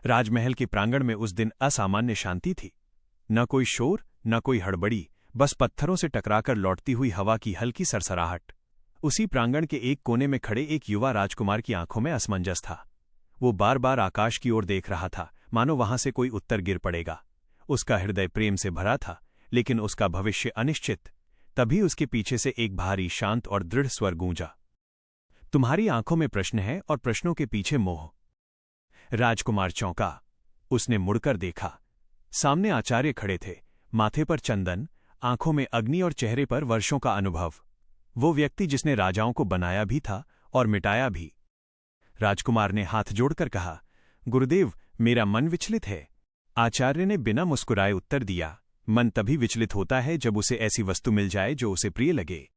राजमहल के प्रांगण में उस दिन असामान्य शांति थी। न कोई शोर, न कोई हड़बड़ी, बस पत्थरों से टकराकर लौटती हुई हवा की हल्की सरसराहट। उसी प्रांगण के एक कोने में खड़े एक युवा राजकुमार की आंखों में असमंजस था। वो बार बार आकाश की ओर देख रहा था, मानो वहां से कोई उत्तर गिर पड़ेगा। उसका हृदय प्रेम से भरा था, लेकिन उसका भविष्य अनिश्चित। तभी उसके पीछे से एक भारी, शांत और दृढ़ स्वर गूंजा, तुम्हारी आंखों में प्रश्न है और प्रश्नों के पीछे मोह। राजकुमार चौंका। उसने मुड़कर देखा। सामने आचार्य खड़े थे, माथे पर चंदन, आंखों में अग्नि और चेहरे पर वर्षों का अनुभव। वो व्यक्ति जिसने राजाओं को बनाया भी था और मिटाया भी। राजकुमार ने हाथ जोड़कर कहा, गुरुदेव, मेरा मन विचलित है। आचार्य ने बिना मुस्कुराए उत्तर दिया, मन तभी विचलित होता है जब उसे ऐसी वस्तु मिल जाए जो उसे प्रिय लगे।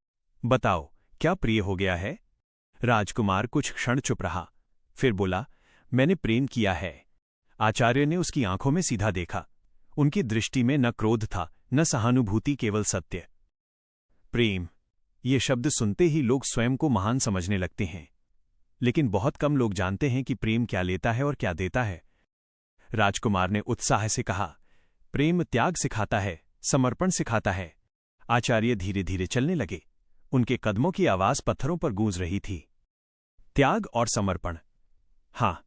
बताओ, क्या प्रिय हो गया है? राजकुमार कुछ क्षण चुप रहा, फिर बोला, मैंने प्रेम किया है। आचार्य ने उसकी आंखों में सीधा देखा। उनकी दृष्टि में न क्रोध था, न सहानुभूति, केवल सत्य। प्रेम, ये शब्द सुनते ही लोग स्वयं को महान समझने लगते हैं, लेकिन बहुत कम लोग जानते हैं कि प्रेम क्या लेता है और क्या देता है। राजकुमार ने उत्साह से कहा, प्रेम त्याग सिखाता है, समर्पण सिखाता है। आचार्य धीरे धीरे चलने लगे। उनके कदमों की आवाज पत्थरों पर गूंज रही थी। त्याग और समर्पण, हाँ,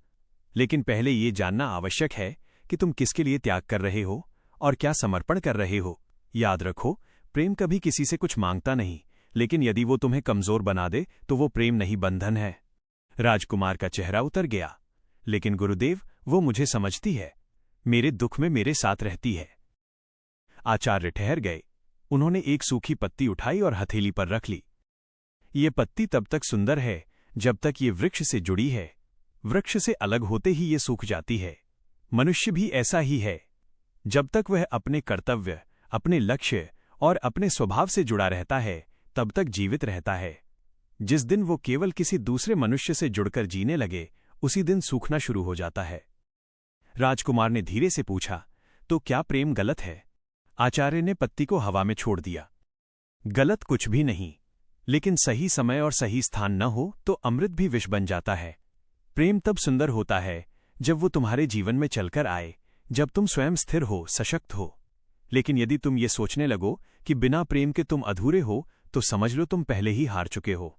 लेकिन पहले ये जानना आवश्यक है कि तुम किसके लिए त्याग कर रहे हो और क्या समर्पण कर रहे हो। याद रखो, प्रेम कभी किसी से कुछ मांगता नहीं, लेकिन यदि वो तुम्हें कमजोर बना दे तो वो प्रेम नहीं, बंधन है। राजकुमार का चेहरा उतर गया। लेकिन गुरुदेव, वो मुझे समझती है, मेरे दुख में मेरे साथ रहती है। आचार्य ठहर गए। उन्होंने एक सूखी पत्ती उठाई और हथेली पर रख ली। ये पत्ती तब तक सुंदर है जब तक ये वृक्ष से जुड़ी है। वृक्ष से अलग होते ही ये सूख जाती है। मनुष्य भी ऐसा ही है। जब तक वह अपने कर्तव्य, अपने लक्ष्य और अपने स्वभाव से जुड़ा रहता है, तब तक जीवित रहता है। जिस दिन वो केवल किसी दूसरे मनुष्य से जुड़कर जीने लगे, उसी दिन सूखना शुरू हो जाता है। राजकुमार ने धीरे से पूछा, तो क्या प्रेम गलत है? आचार्य ने पत्ती को हवा में छोड़ दिया। गलत कुछ भी नहीं, लेकिन सही समय और सही स्थान न हो तो अमृत भी विष बन जाता है। प्रेम तब सुंदर होता है जब वो तुम्हारे जीवन में चलकर आए, जब तुम स्वयं स्थिर हो, सशक्त हो। लेकिन यदि तुम ये सोचने लगो कि बिना प्रेम के तुम अधूरे हो, तो समझ लो तुम पहले ही हार चुके हो।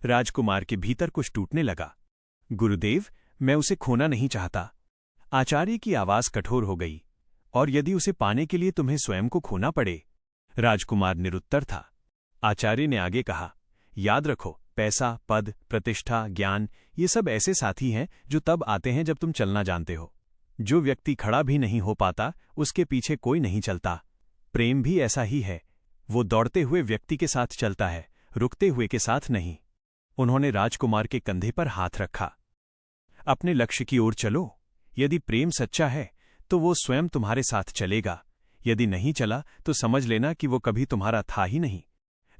राजकुमार के भीतर कुछ टूटने लगा। गुरुदेव, मैं उसे खोना नहीं चाहता। आचार्य की आवाज कठोर हो गई। और यदि उसे पाने के लिए तुम्हें स्वयं को खोना पड़े? राजकुमार निरुत्तर था। आचार्य ने आगे कहा, याद रखो, पैसा, पद, प्रतिष्ठा, ज्ञान, ये सब ऐसे साथी हैं जो तब आते हैं जब तुम चलना जानते हो। जो व्यक्ति खड़ा भी नहीं हो पाता, उसके पीछे कोई नहीं चलता। प्रेम भी ऐसा ही है। वो दौड़ते हुए व्यक्ति के साथ चलता है, रुकते हुए के साथ नहीं। उन्होंने राजकुमार के कंधे पर हाथ रखा। अपने लक्ष्य की ओर चलो। यदि प्रेम सच्चा है तो वो स्वयं तुम्हारे साथ चलेगा। यदि नहीं चला तो समझ लेना कि वो कभी तुम्हारा था ही नहीं।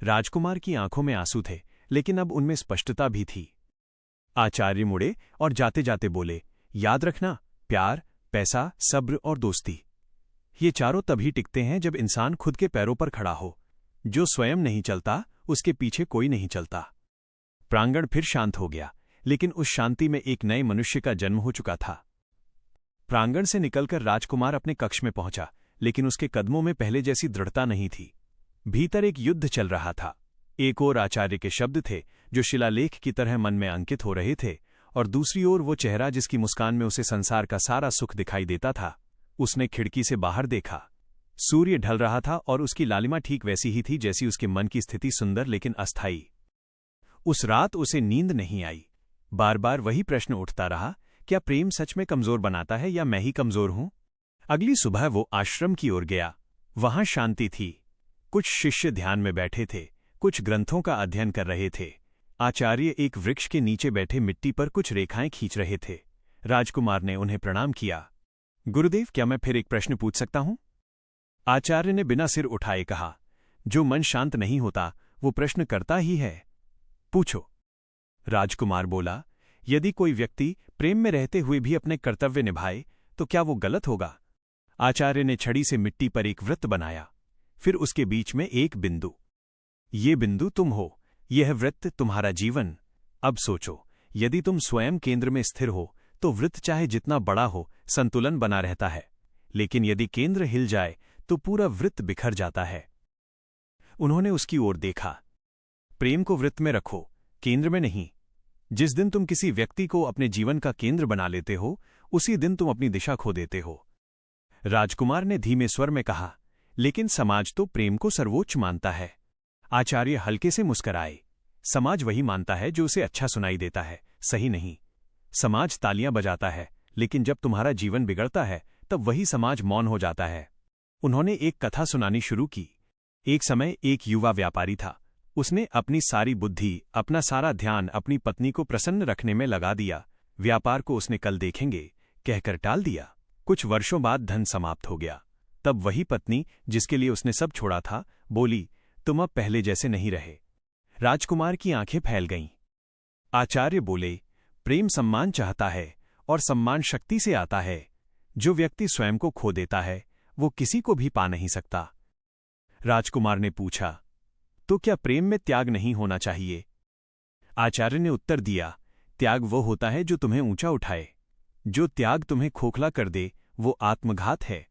राजकुमार की आंखों में आंसू थे, लेकिन अब उनमें स्पष्टता भी थी। आचार्य मुड़े और जाते जाते बोले, याद रखना, प्यार, पैसा, सब्र और दोस्ती, ये चारों तभी टिकते हैं जब इंसान खुद के पैरों पर खड़ा हो। जो स्वयं नहीं चलता, उसके पीछे कोई नहीं चलता। प्रांगण फिर शांत हो गया, लेकिन उस शांति में एक नए मनुष्य का जन्म हो चुका था। प्रांगण से निकलकर राजकुमार अपने कक्ष में पहुंचा, लेकिन उसके कदमों में पहले जैसी दृढ़ता नहीं थी। भीतर एक युद्ध चल रहा था। एक ओर आचार्य के शब्द थे जो शिलालेख की तरह मन में अंकित हो रहे थे, और दूसरी ओर वो चेहरा जिसकी मुस्कान में उसे संसार का सारा सुख दिखाई देता था। उसने खिड़की से बाहर देखा। सूर्य ढल रहा था और उसकी लालिमा ठीक वैसी ही थी जैसी उसके मन की स्थिति, सुंदर लेकिन अस्थायी। उस रात उसे नींद नहीं आई। बार बार वही प्रश्न उठता रहा, क्या प्रेम सच में कमजोर बनाता है या मैं ही कमजोर हूं? अगली सुबह वो आश्रम की ओर गया। वहां शांति थी। कुछ शिष्य ध्यान में बैठे थे, कुछ ग्रंथों का अध्ययन कर रहे थे। आचार्य एक वृक्ष के नीचे बैठे मिट्टी पर कुछ रेखाएं खींच रहे थे। राजकुमार ने उन्हें प्रणाम किया। गुरुदेव, क्या मैं फिर एक प्रश्न पूछ सकता हूं? आचार्य ने बिना सिर उठाए कहा, जो मन शांत नहीं होता वो प्रश्न करता ही है। पूछो। राजकुमार बोला, यदि कोई व्यक्ति प्रेम में रहते हुए भी अपने कर्तव्य निभाए तो क्या वो गलत होगा? आचार्य ने छड़ी से मिट्टी पर एक वृत्त बनाया, फिर उसके बीच में एक बिंदु। ये बिंदु तुम हो, यह वृत्त तुम्हारा जीवन। अब सोचो, यदि तुम स्वयं केंद्र में स्थिर हो तो वृत्त चाहे जितना बड़ा हो, संतुलन बना रहता है, लेकिन यदि केंद्र हिल जाए तो पूरा वृत्त बिखर जाता है। उन्होंने उसकी ओर देखा। प्रेम को वृत्त में रखो, केंद्र में नहीं। जिस दिन तुम किसी व्यक्ति को अपने जीवन का केंद्र बना लेते हो, उसी दिन तुम अपनी दिशा खो देते हो। राजकुमार ने धीमे स्वर में कहा, लेकिन समाज तो प्रेम को सर्वोच्च मानता है। आचार्य हल्के से मुस्कराए। समाज वही मानता है जो उसे अच्छा सुनाई देता है, सही नहीं। समाज तालियां बजाता है, लेकिन जब तुम्हारा जीवन बिगड़ता है तब वही समाज मौन हो जाता है। उन्होंने एक कथा सुनानी शुरू की। एक समय एक युवा व्यापारी था। उसने अपनी सारी बुद्धि, अपना सारा ध्यान अपनी पत्नी को प्रसन्न रखने में लगा दिया। व्यापार को उसने कल देखेंगे कहकर टाल दिया। कुछ वर्षों बाद धन समाप्त हो गया। तब वही पत्नी, जिसके लिए उसने सब छोड़ा था, बोली, तुम अब पहले जैसे नहीं रहे। राजकुमार की आंखें फैल गईं। आचार्य बोले, प्रेम सम्मान चाहता है और सम्मान शक्ति से आता है। जो व्यक्ति स्वयं को खो देता है वो किसी को भी पा नहीं सकता। राजकुमार ने पूछा, तो क्या प्रेम में त्याग नहीं होना चाहिए? आचार्य ने उत्तर दिया, त्याग वो होता है जो तुम्हें ऊंचा उठाए। जो त्याग तुम्हें खोखला कर दे वो आत्मघात है।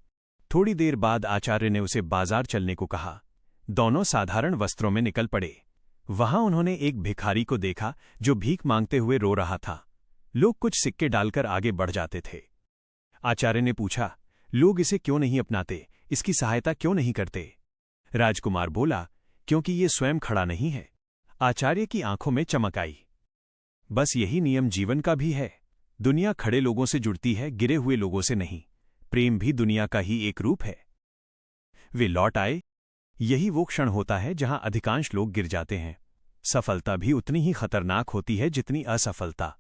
थोड़ी देर बाद आचार्य ने उसे बाजार चलने को कहा। दोनों साधारण वस्त्रों में निकल पड़े। वहां उन्होंने एक भिखारी को देखा जो भीख मांगते हुए रो रहा था। लोग कुछ सिक्के डालकर आगे बढ़ जाते थे। आचार्य ने पूछा, लोग इसे क्यों नहीं अपनाते, इसकी सहायता क्यों नहीं करते? राजकुमार बोला, क्योंकि ये स्वयं खड़ा नहीं है। आचार्य की आंखों में चमक आई। बस यही नियम जीवन का भी है। दुनिया खड़े लोगों से जुड़ती है, गिरे हुए लोगों से नहीं। प्रेम भी दुनिया का ही एक रूप है। वे लौट आए। यही वो क्षण होता है जहां अधिकांश लोग गिर जाते हैं। सफलता भी उतनी ही खतरनाक होती है जितनी असफलता।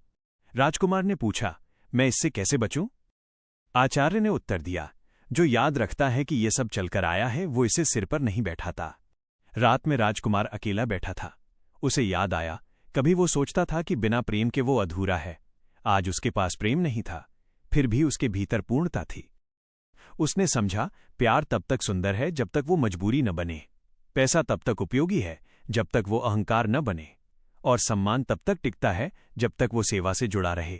राजकुमार ने पूछा, मैं इससे कैसे बचूं? आचार्य ने उत्तर दिया, जो याद रखता है कि ये सब चलकर आया है वो इसे सिर पर नहीं बैठाता। रात में राजकुमार अकेला बैठा था। उसे याद आया, कभी वो सोचता था कि बिना प्रेम के वो अधूरा है। आज उसके पास प्रेम नहीं था, फिर भी उसके भीतर पूर्णता थी। उसने समझा, प्यार तब तक सुंदर है जब तक वो मजबूरी न बने। पैसा तब तक उपयोगी है जब तक वो अहंकार न बने। और सम्मान तब तक टिकता है जब तक वो सेवा से जुड़ा रहे।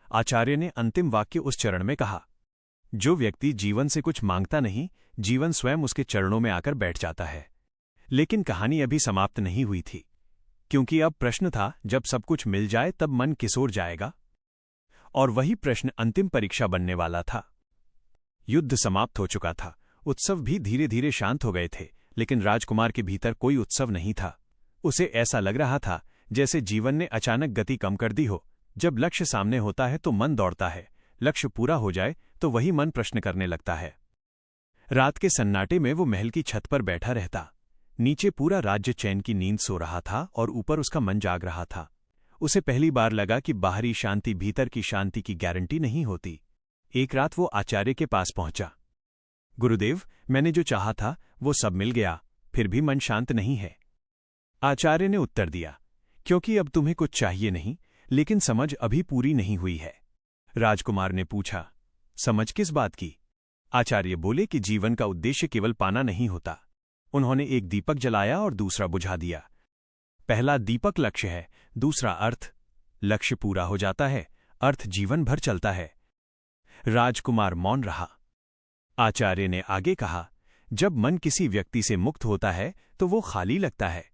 आचार्य ने अंतिम वाक्य उस चरण में कहा, जो व्यक्ति जीवन से कुछ मांगता नहीं, जीवन स्वयं उसके चरणों में आकर बैठ जाता है। लेकिन कहानी अभी समाप्त नहीं हुई थी, क्योंकि अब प्रश्न था, जब सब कुछ मिल जाए तब मन किसोर जाएगा? और वही प्रश्न अंतिम परीक्षा बनने वाला था। युद्ध समाप्त हो चुका था। उत्सव भी धीरे धीरे शांत हो गए थे, लेकिन राजकुमार के भीतर कोई उत्सव नहीं था। उसे ऐसा लग रहा था जैसे जीवन ने अचानक गति कम कर दी हो। जब लक्ष्य सामने होता है तो मन दौड़ता है, लक्ष्य पूरा हो जाए तो वही मन प्रश्न करने लगता है। रात के सन्नाटे में वो महल की छत पर बैठा रहता। नीचे पूरा राज्य चैन की नींद सो रहा था और ऊपर उसका मन जाग रहा था। उसे पहली बार लगा कि बाहरी शांति भीतर की शांति की गारंटी नहीं होती। एक रात वो आचार्य के पास पहुंचा। गुरुदेव, मैंने जो चाहा था वो सब मिल गया, फिर भी मन शांत नहीं है। आचार्य ने उत्तर दिया, क्योंकि अब तुम्हें कुछ चाहिए नहीं, लेकिन समझ अभी पूरी नहीं हुई है। राजकुमार ने पूछा, समझ किस बात की? आचार्य बोले कि जीवन का उद्देश्य केवल पाना नहीं होता। उन्होंने एक दीपक जलाया और दूसरा बुझा दिया। पहला दीपक लक्ष्य है, दूसरा अर्थ। लक्ष्य पूरा हो जाता है, अर्थ जीवन भर चलता है। राजकुमार मौन रहा। आचार्य ने आगे कहा, जब मन किसी व्यक्ति से मुक्त होता है तो वो खाली लगता है।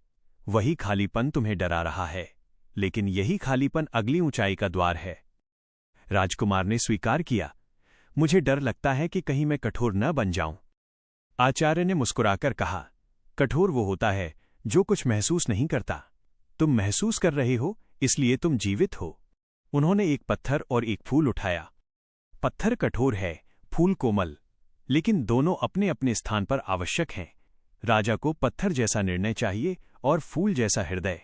वही खालीपन तुम्हें डरा रहा है, लेकिन यही खालीपन अगली ऊंचाई का द्वार है। राजकुमार ने स्वीकार किया, मुझे डर लगता है कि कहीं मैं कठोर न बन जाऊं। आचार्य ने मुस्कुराकर कहा, कठोर वो होता है जो कुछ महसूस नहीं करता। तुम महसूस कर रहे हो, इसलिए तुम जीवित हो। उन्होंने एक पत्थर और एक फूल उठाया। पत्थर कठोर है, फूल कोमल, लेकिन दोनों अपने अपने स्थान पर आवश्यक हैं। राजा को पत्थर जैसा निर्णय चाहिए और फूल जैसा हृदय।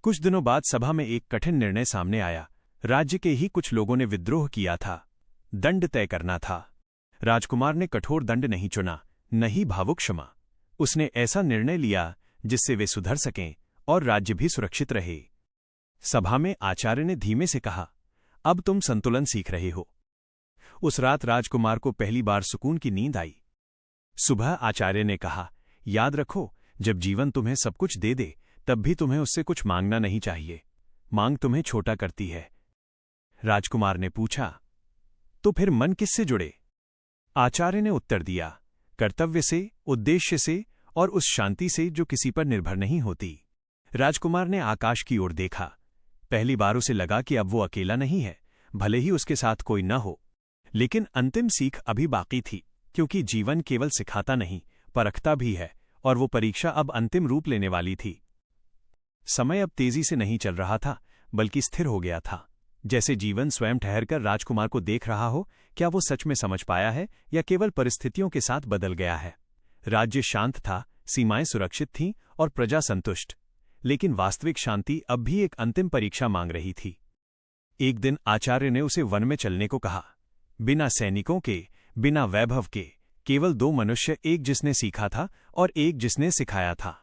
कुछ दिनों बाद सभा में एक कठिन निर्णय सामने आया। राज्य के ही कुछ लोगों ने विद्रोह किया था। दंड तय करना था। राजकुमार ने कठोर दंड नहीं चुना, न ही भावुक क्षमा। उसने ऐसा निर्णय लिया जिससे वे सुधर सकें और राज्य भी सुरक्षित रहे। सभा में आचार्य ने धीमे से कहा, अब तुम संतुलन सीख रहे हो। उस रात राजकुमार को पहली बार सुकून की नींद आई। सुबह आचार्य ने कहा, याद रखो, जब जीवन तुम्हें सब कुछ दे दे तब भी तुम्हें उससे कुछ मांगना नहीं चाहिए। मांग तुम्हें छोटा करती है। राजकुमार ने पूछा, तो फिर मन किससे जुड़े? आचार्य ने उत्तर दिया, कर्तव्य से, उद्देश्य से और उस शांति से जो किसी पर निर्भर नहीं होती। राजकुमार ने आकाश की ओर देखा। पहली बार उसे लगा कि अब वो अकेला नहीं है, भले ही उसके साथ कोई न हो। लेकिन अंतिम सीख अभी बाकी थी, क्योंकि जीवन केवल सिखाता नहीं, परखता भी है, और वो परीक्षा अब अंतिम रूप लेने वाली थी। समय अब तेजी से नहीं चल रहा था, बल्कि स्थिर हो गया था, जैसे जीवन स्वयं ठहरकर राजकुमार को देख रहा हो। क्या वो सच में समझ पाया है या केवल परिस्थितियों के साथ बदल गया है? राज्य शांत था, सीमाएं सुरक्षित थीं और प्रजा संतुष्ट, लेकिन वास्तविक शांति अब भी एक अंतिम परीक्षा मांग रही थी। एक दिन आचार्य ने उसे वन में चलने को कहा, बिना सैनिकों के, बिना वैभव के, केवल दो मनुष्य, एक जिसने सीखा था और एक जिसने सिखाया था।